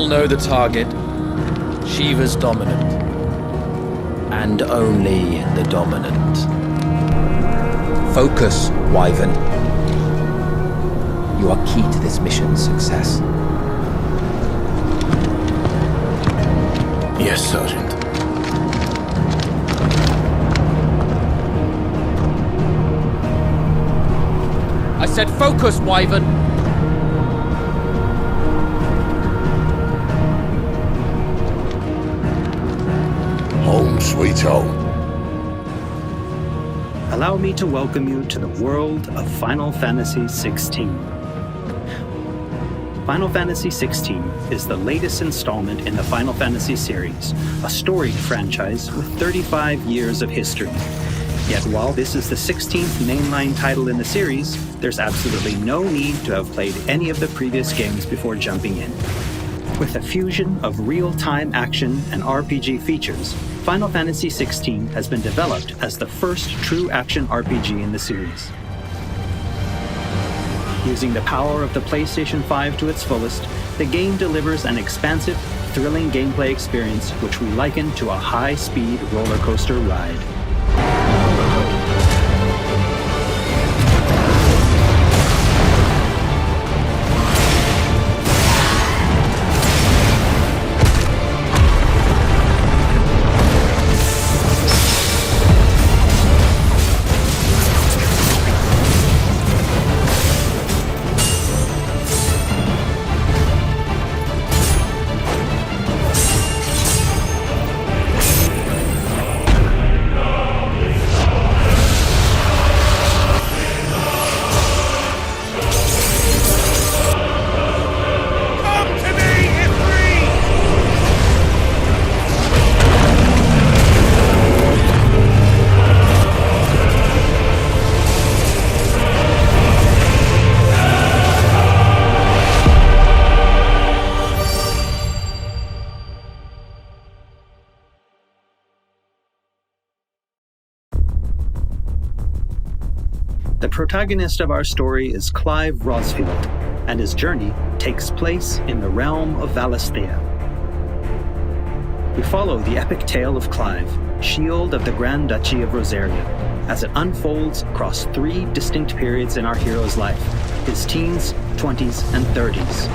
know the target. Shiva's dominant. And only the dominant. Focus, Wyvern. You are key to this mission's success. Yes, Sergeant. I said focus, Wyvern! Home sweet home. Allow me to welcome you to the world of Final Fantasy XVI. Final Fantasy XVI is the latest installment in the Final Fantasy series, a storied franchise with 35 years of history. Yet while this is the 16th mainline title in the series, there's absolutely no need to have played any of the previous games before jumping in. With a fusion of real-time action and RPG features, Final Fantasy XVI has been developed as the first true action RPG in the series. Using the power of the PlayStation 5 to its fullest, the game delivers an expansive, thrilling gameplay experience which we liken to a high-speed roller coaster ride. The protagonist of our story is Clive Rosfield, and his journey takes place in the realm of Valisthea. We follow the epic tale of Clive, Shield of the Grand Duchy of Rosaria, as it unfolds across 3 distinct periods in our hero's life: his teens, 20s, and 30s.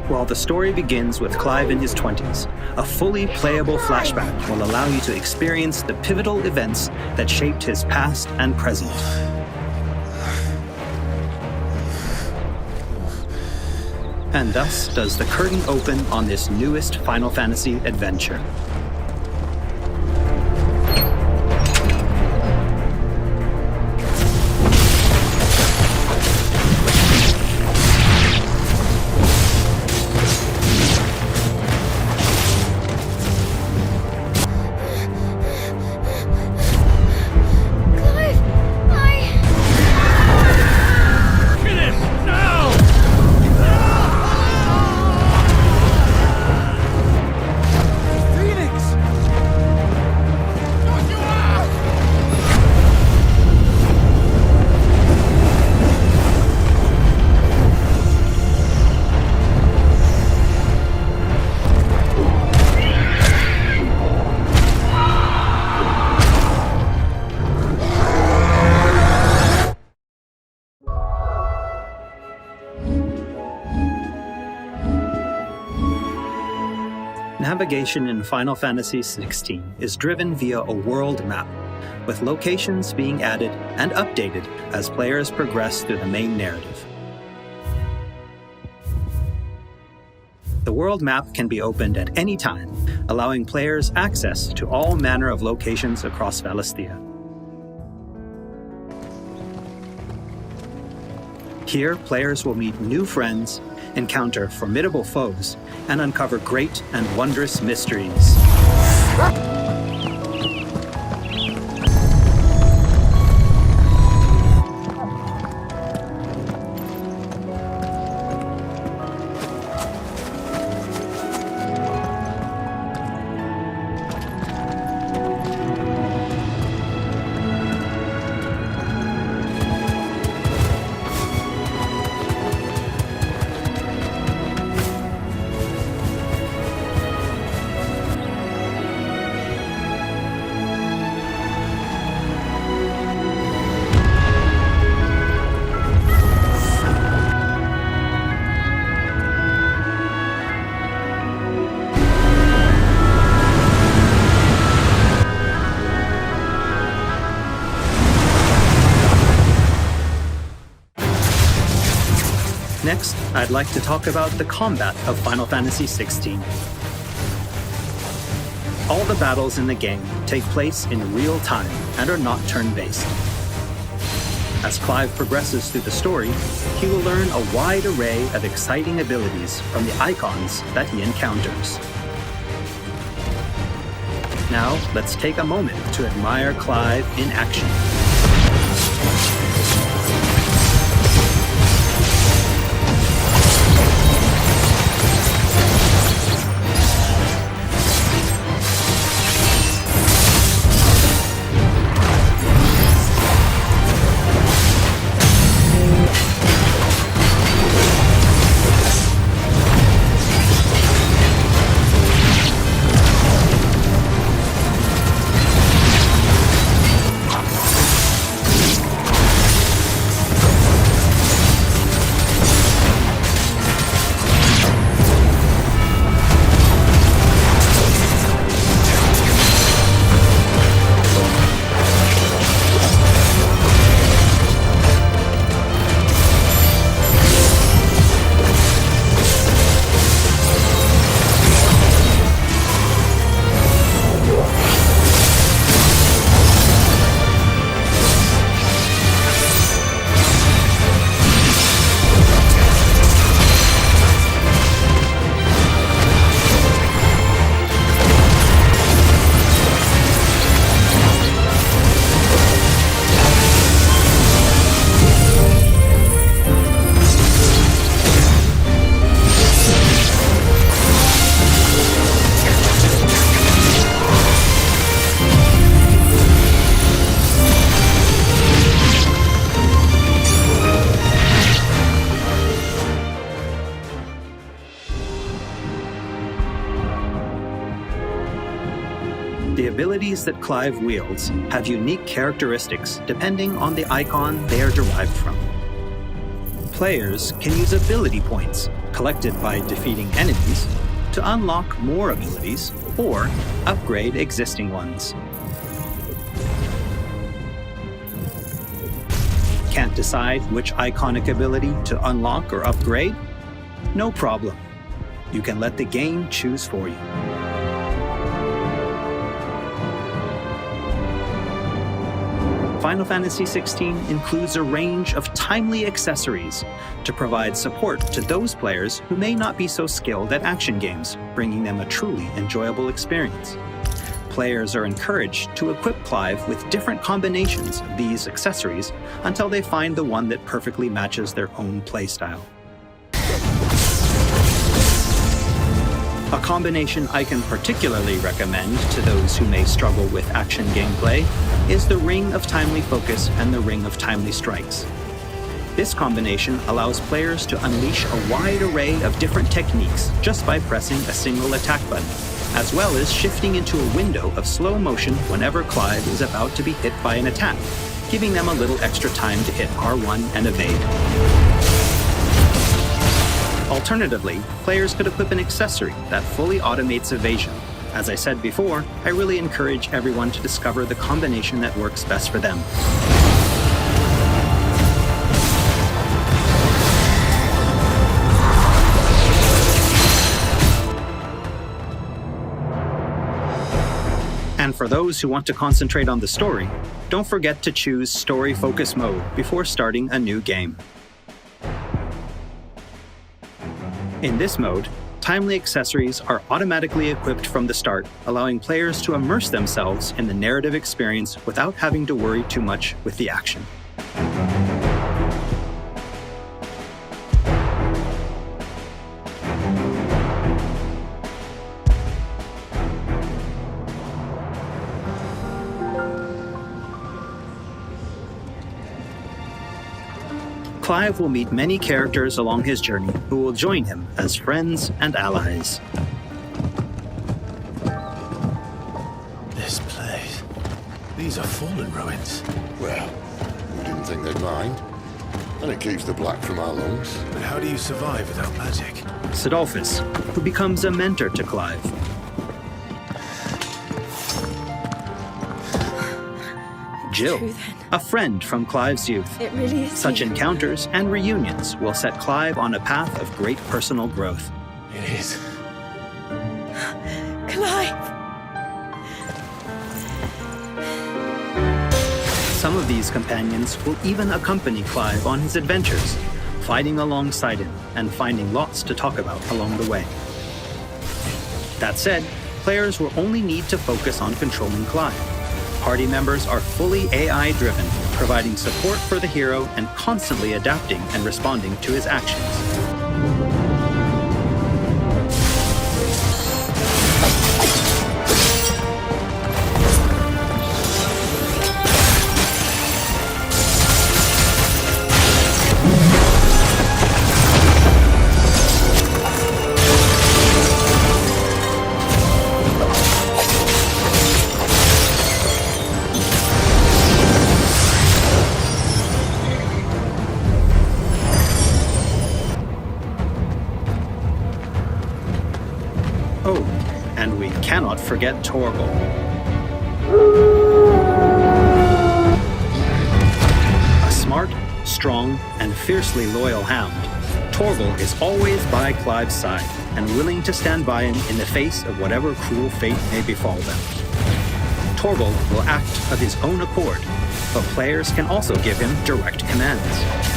While the story begins with Clive in his 20s, a fully playable flashback will allow you to experience the pivotal events that shaped his past and present. And thus does the curtain open on this newest Final Fantasy adventure. Navigation in Final Fantasy XVI is driven via a world map, with locations being added and updated as players progress through the main narrative. The world map can be opened at any time, allowing players access to all manner of locations across Valisthea. Here, players will meet new friends, encounter formidable foes, and uncover great and wondrous mysteries. Next, I'd like to talk about the combat of Final Fantasy XVI. All the battles in the game take place in real time and are not turn-based. As Clive progresses through the story, he will learn a wide array of exciting abilities from the Eikons that he encounters. Now, let's take a moment to admire Clive in action. The abilities that Clive wields have unique characteristics depending on the Eikon they are derived from. Players can use ability points, collected by defeating enemies, to unlock more abilities or upgrade existing ones. Can't decide which Eikonic ability to unlock or upgrade? No problem. You can let the game choose for you. Final Fantasy XVI includes a range of timely accessories to provide support to those players who may not be so skilled at action games, bringing them a truly enjoyable experience. Players are encouraged to equip Clive with different combinations of these accessories until they find the one that perfectly matches their own playstyle. A combination I can particularly recommend to those who may struggle with action gameplay is the Ring of Timely Focus and the Ring of Timely Strikes. This combination allows players to unleash a wide array of different techniques just by pressing a single attack button, as well as shifting into a window of slow motion whenever Clive is about to be hit by an attack, giving them a little extra time to hit R1 and evade. Alternatively, players could equip an accessory that fully automates evasion. As I said before, I really encourage everyone to discover the combination that works best for them. And for those who want to concentrate on the story, don't forget to choose Story Focus Mode before starting a new game. In this mode, timely accessories are automatically equipped from the start, allowing players to immerse themselves in the narrative experience without having to worry too much with the action. Clive will meet many characters along his journey who will join him as friends and allies. This place. These are fallen ruins. Well, we didn't think they'd mind. And it keeps the black from our lungs. But how do you survive without magic? Sidolphus, who becomes a mentor to Clive. Jill, a friend from Clive's youth. It really is. Such encounters and reunions will set Clive on a path of great personal growth. It is. Clive! Some of these companions will even accompany Clive on his adventures, fighting alongside him and finding lots to talk about along the way. That said, players will only need to focus on controlling Clive. Party members are fully AI-driven, providing support for the hero and constantly adapting and responding to his actions. Oh, and we cannot forget Torgal. A smart, strong, and fiercely loyal hound, Torgal is always by Clive's side and willing to stand by him in the face of whatever cruel fate may befall them. Torgal will act of his own accord, but players can also give him direct commands.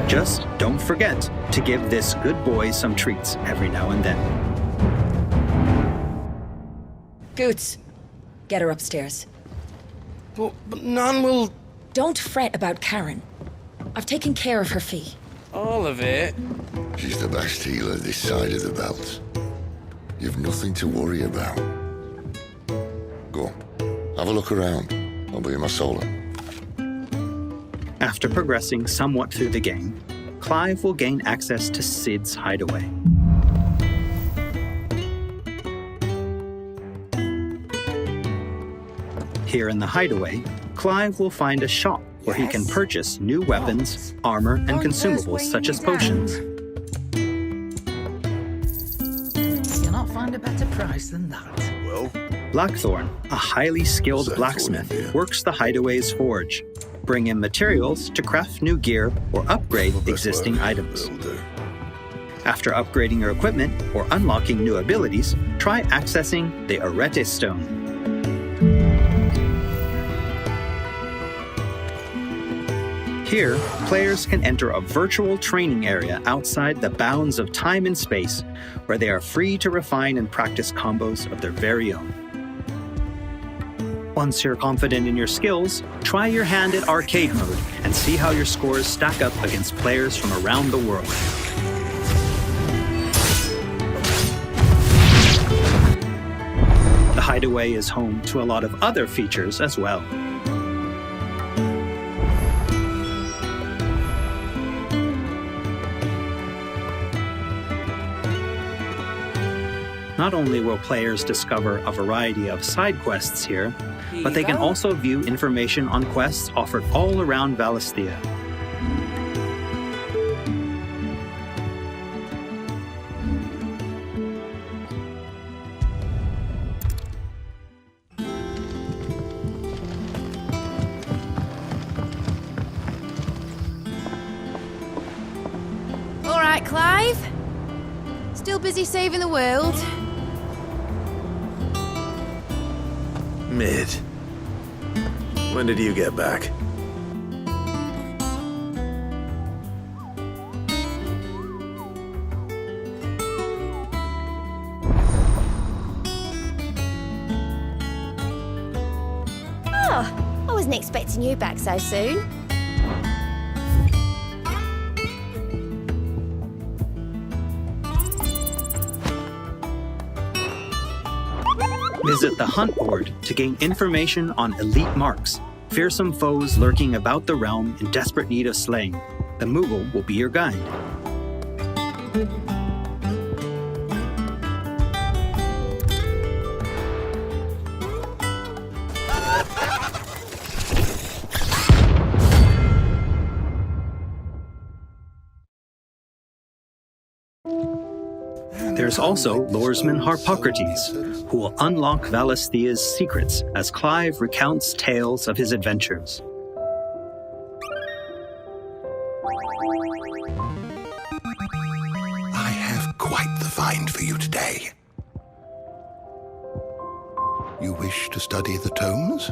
Just don't forget to give this good boy some treats every now and then. Goots, get her upstairs. But none will... Don't fret about Karen. I've taken care of her fee. All of it? She's the best healer this side of the belt. You've nothing to worry about. Go, have a look around. I'll be in my solar. After progressing somewhat through the game, Clive will gain access to Sid's hideaway. Here in the hideaway, Clive will find a shop where he can purchase new weapons, armor, and consumables such as potions. You'll not find a better price than that. Well, Blackthorn, a highly skilled What's that blacksmith, for in here? works the hideaway's forge, bring in materials to craft new gear or upgrade Best existing work. items. It'll do. After upgrading your equipment or unlocking new abilities, try accessing the Arete Stone. Here, players can enter a virtual training area outside the bounds of time and space, where they are free to refine and practice combos of their very own. Once you're confident in your skills, try your hand at arcade mode and see how your scores stack up against players from around the world. The Hideaway is home to a lot of other features as well. Not only will players discover a variety of side quests here, but they can also view information on quests offered all around Valisthea. All right, Clive. Still busy saving the world? mid. When did you get back? Oh, I wasn't expecting you back so soon. Visit the hunt board to gain information on elite marks, fearsome foes lurking about the realm in desperate need of slaying. The Moogle will be your guide. There's also Loresman Harpocrates, who will unlock Valisthea's secrets as Clive recounts tales of his adventures. I have quite the find for you today. You wish to study the tomes?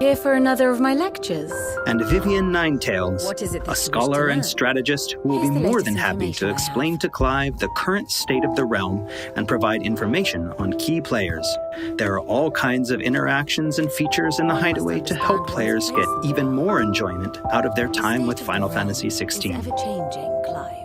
Here for another of my lectures. And Vivian Ninetails, What is it that a you wish scholar to and learn? strategist who will Here's be the more latest than happy information to I have. explain to Clive the current state of the realm and provide information on key players. There are all kinds of interactions and features in the Hideaway to help players get even more enjoyment out of their time with Final Fantasy XVI. Ever changing, Clive.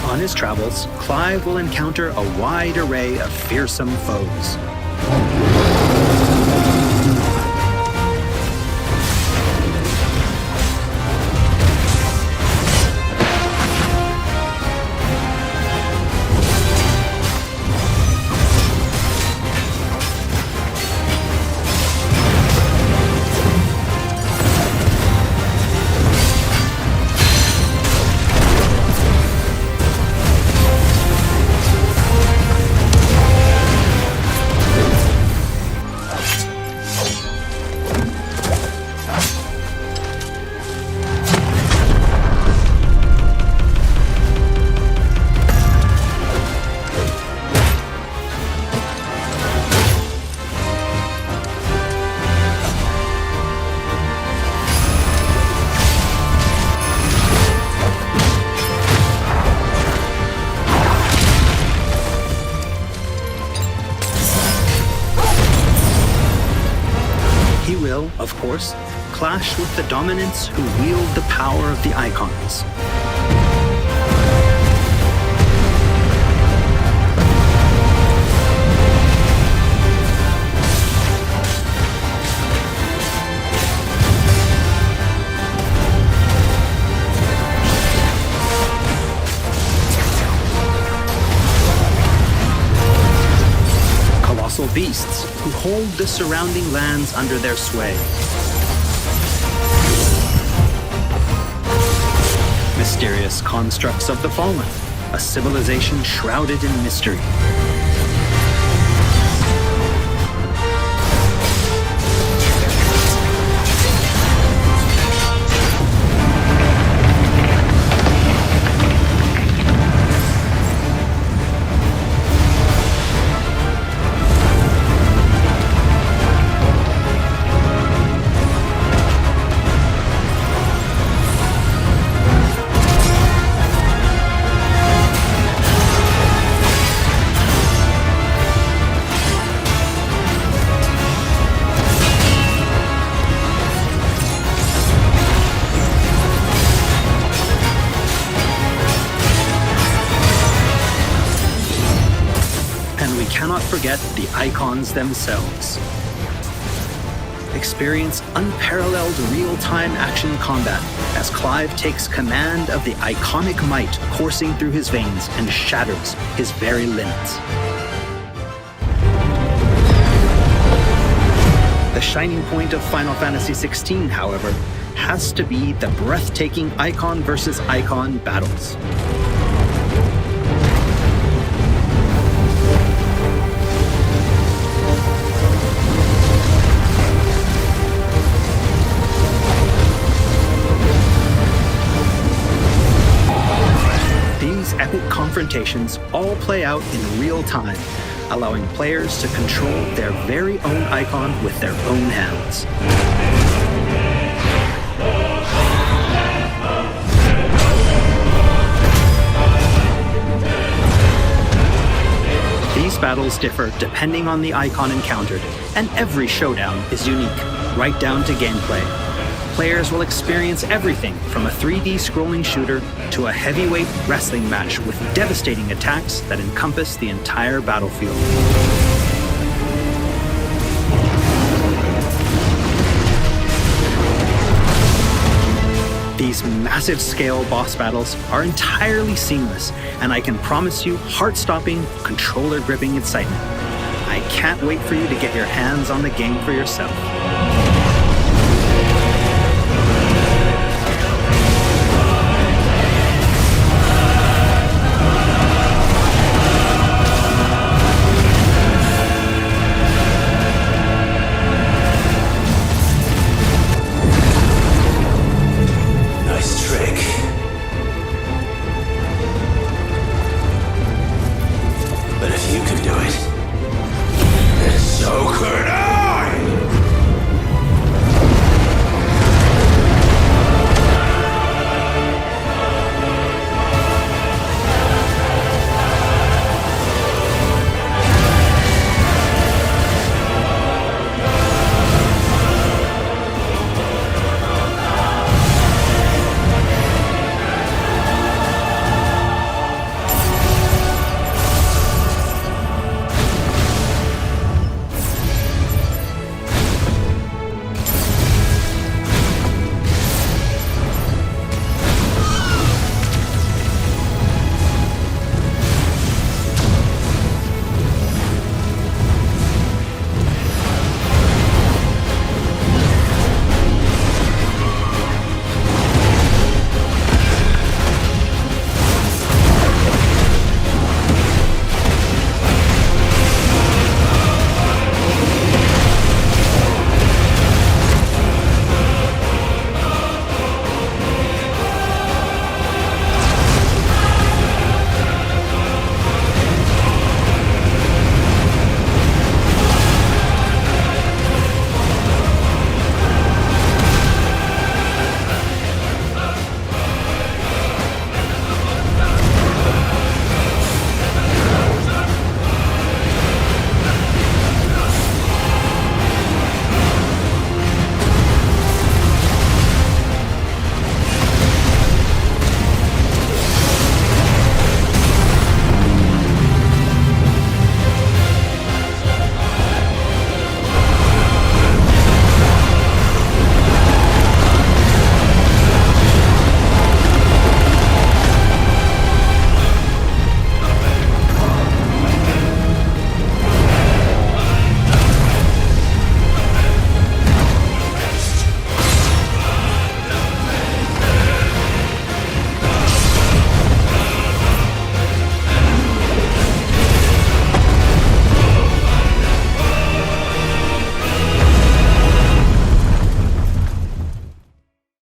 On his travels, Clive will encounter a wide array of fearsome foes. He will, of course, clash with the dominants who wield the power of the Eikons. Colossal beasts who hold the surrounding lands under their sway. Mysterious constructs of the fallen, a civilization shrouded in mystery. Cannot forget the Eikons themselves. Experience unparalleled real-time action combat as Clive takes command of the Eikonic might coursing through his veins and shatters his very limits. The shining point of Final Fantasy XVI, however, has to be the breathtaking Eikon versus Eikon battles. Epic confrontations all play out in real time, allowing players to control their very own Eikon with their own hands. These battles differ depending on the Eikon encountered, and every showdown is unique, right down to gameplay. Players will experience everything from a 3D scrolling shooter to a heavyweight wrestling match with devastating attacks that encompass the entire battlefield. massive-scale boss battles are entirely seamless, and I can promise you heart-stopping, controller-gripping excitement. I can't wait for you to get your hands on the game for yourself.